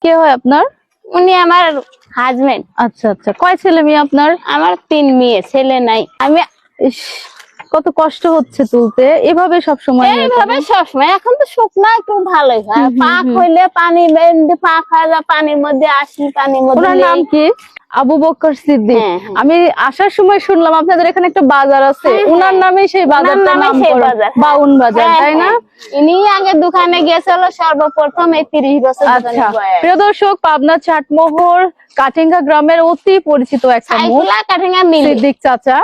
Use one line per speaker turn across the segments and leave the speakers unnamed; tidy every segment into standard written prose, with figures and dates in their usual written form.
কে হয় আপনার?
উনি আমার হাজবেন্ড।
আচ্ছা আচ্ছা, কয় ছেলে মেয়ে আপনার?
আমার 3 মেয়ে, ছেলে নাই। আমি
ইস, কত কষ্ট হচ্ছে তুলতে, এভাবে সব সময়
এইভাবে সবসময়, এখন তো শুকনা একটু ভালোই হয়, পাক হইলে পানি পাক হয়ে যায়, পানির মধ্যে আসি, পানির মধ্যে
ওনার নাম কি? আবু বকর সিদ্দিক।
হ্যাঁ, হ্যাঁ।
আমি আসার সময় শুনলাম আপনাদের এখানে একটা বাজার আছে, ওনার নামে সেই বাজারটার নাম বাউন বাজার, তাই না?
ইনি আগে দোকানে গেছিল সর্বপ্রথম, এই 30 বছর দোকানে
আচ্ছা, প্রিয় দর্শক, পাবনা চাটমোহর কাটিঙ্গা গ্রামের অতি পরিচিত একটা মুখ সিদ্দিক চাচা,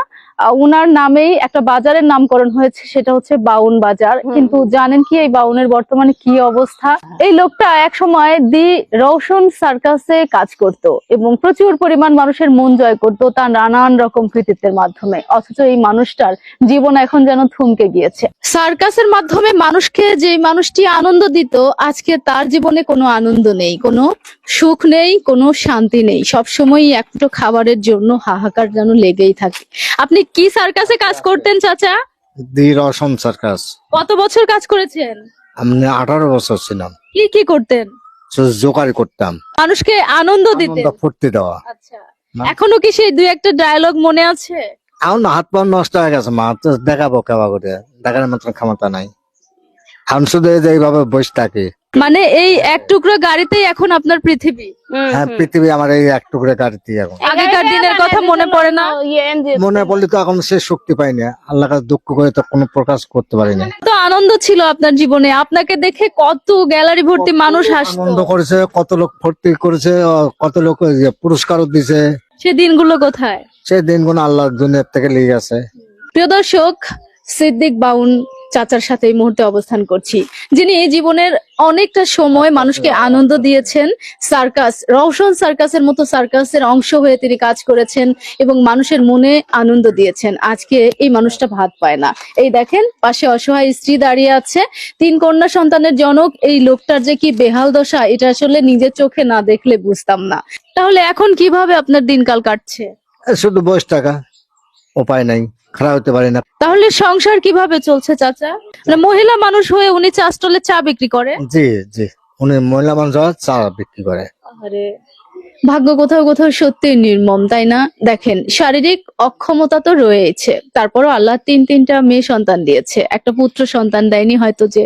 উনার নামেই একটা বাজারের নামকরণ হয়েছে, সেটা হচ্ছে বাউন বাজার। কিন্তু জানেন কি এই বাউনের বর্তমানে কি অবস্থা? এই লোকটা এক সময় দি রওশন সার্কাসে কাজ করত এবং প্রচুর পরিমাণ মানুষের মন জয় করত তার নানান রকম কৃতিত্বের মাধ্যমে। অথচ এই মানুষটার জীবন এখন যেন থমকে গিয়েছে। সার্কাসের মাধ্যমে মানুষকে যে মানুষটি আনন্দ দিত, আজকে তার জীবনে কোনো আনন্দ নেই, কোনো সুখ নেই, কোনো শান্তি নেই। সবসময় একটু খাবারের জন্য হাহাকার যেন লেগেই থাকে। আপনি কি সার্কাসে কাজ করতেন চাচা?
দি রওশন সার্কাস।
কত বছর কাজ করেছেন?
আমি 18 বছর ছিলাম।
কি কি করতেন?
জোকারি করতাম,
মানুষকে আনন্দ দিতেন,
ফুর্তি দেওয়া।
আচ্ছা, এখনো কি সেই দুই একটা ডায়লগ মনে আছে?
এখন হাত পা নষ্ট হয়ে গেছে, মা তো দেখাবো কেবা করে, দেখার মতন ক্ষমতা নাই। এখন শুধু এই যে এইভাবে বসে থাকি।
মানে এই এক টুকরো গাড়িতেই এখন আপনার পৃথিবী?
হ্যাঁ, পৃথিবী আমার এই এক টুকরে গাড়িতে। এখন
আগেকার দিনের কথা মনে পড়ে না?
মনে পড়লে তো এখন সে শক্তি পাইনি, আল্লাহ কাছে দুঃখ করে তো কোনো প্রকাশ করতে পারিনি।
তো আনন্দ ছিল আপনার জীবনে, আপনাকে দেখে কত গ্যালারি ভর্তি মানুষ হাসতো।
আনন্দ করেছে, কত লোক ফুর্তি করেছে, কত লোক পুরস্কারও দিছে।
সে দিনগুলো কোথায়?
সেই দিনগুলো আল্লাহর দুনিয়ার থেকে লেগে গেছে।
প্রিয় দর্শক, সিদ্দিক বাউন চাচার সাথে এই মুহূর্তে অবস্থান করছি, যিনি জীবনের অনেকটা সময় মানুষকে আনন্দ দিয়েছেন। সার্কাস, রওশন সার্কাসের মতো সার্কাসের অংশ হয়ে তিনি কাজ করেছেন এবং মানুষের মনে আনন্দ দিয়েছেন। আজকে এই মানুষটা ভাত পায় না। এই দেখেন, পাশে অসহায় স্ত্রী দাঁড়িয়ে আছে, 3 কন্যা সন্তানের জনক। এই লোকটার যে কি বেহাল দশা, এটা আসলে নিজের চোখে না দেখলে বুঝতাম না। তাহলে এখন কিভাবে আপনার দিনকাল কাটছে?
শুধু বয়স টাকা, উপায় নাই, খারাপ হতে পারি না।
তাহলে সংসার কিভাবে চলছে চাচা? মানে মহিলা মানুষ হয়ে উনি চা স্টলে চা বিক্রি করে?
জি জি, উনি মহিলা মানুষ চা বিক্রি করে।
আরে, ভাগ্য কোথাও কোথাও সত্যি নির্মম, তাই না? দেখেন, শারীরিক অক্ষমতা তো রয়েছে, তারপরও আল্লাহ 3টা মেয়ে সন্তান দিয়েছে, একটা পুত্র সন্তান দেয়নি হয়তো যে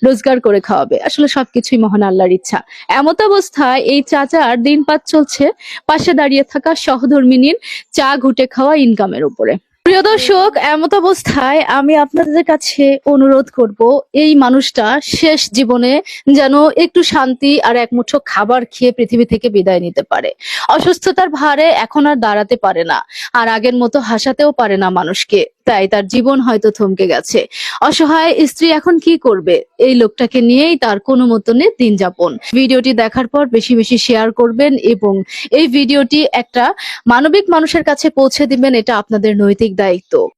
রোজগার করে খাওয়াবে। আসলে সবকিছুই মহান আল্লাহর ইচ্ছা। এমত অবস্থায় এই চাচার দিনপাত চলছে পাশে দাঁড়িয়ে থাকা সহধর্মিনীর চা ঘুটে খাওয়া ইনকামের উপরে। প্রিয় দর্শক, এমত অবস্থায় আমি আপনাদের কাছে অনুরোধ করব, এই মানুষটা শেষ জীবনে যেন একটু শান্তি আর এক মুঠো খাবার খেয়ে পৃথিবী থেকে বিদায় নিতে পারে। অসুস্থতার ভারে এখন আর দাঁড়াতে পারে না, আর আগের মতো হাসাতেও পারে না মানুষকে, তাই তার জীবন হয়তো থমকে গেছে। অসহায় স্ত্রী এখন কি করবে? এই লোকটাকে নিয়েই তার কোনো মতনে দিন যাপন। ভিডিওটি দেখার পর বেশি বেশি শেয়ার করবেন এবং এই ভিডিওটি একটা মানবিক মানুষের কাছে পৌঁছে দিবেন, এটা আপনাদের নৈতিক দায়িত্ব।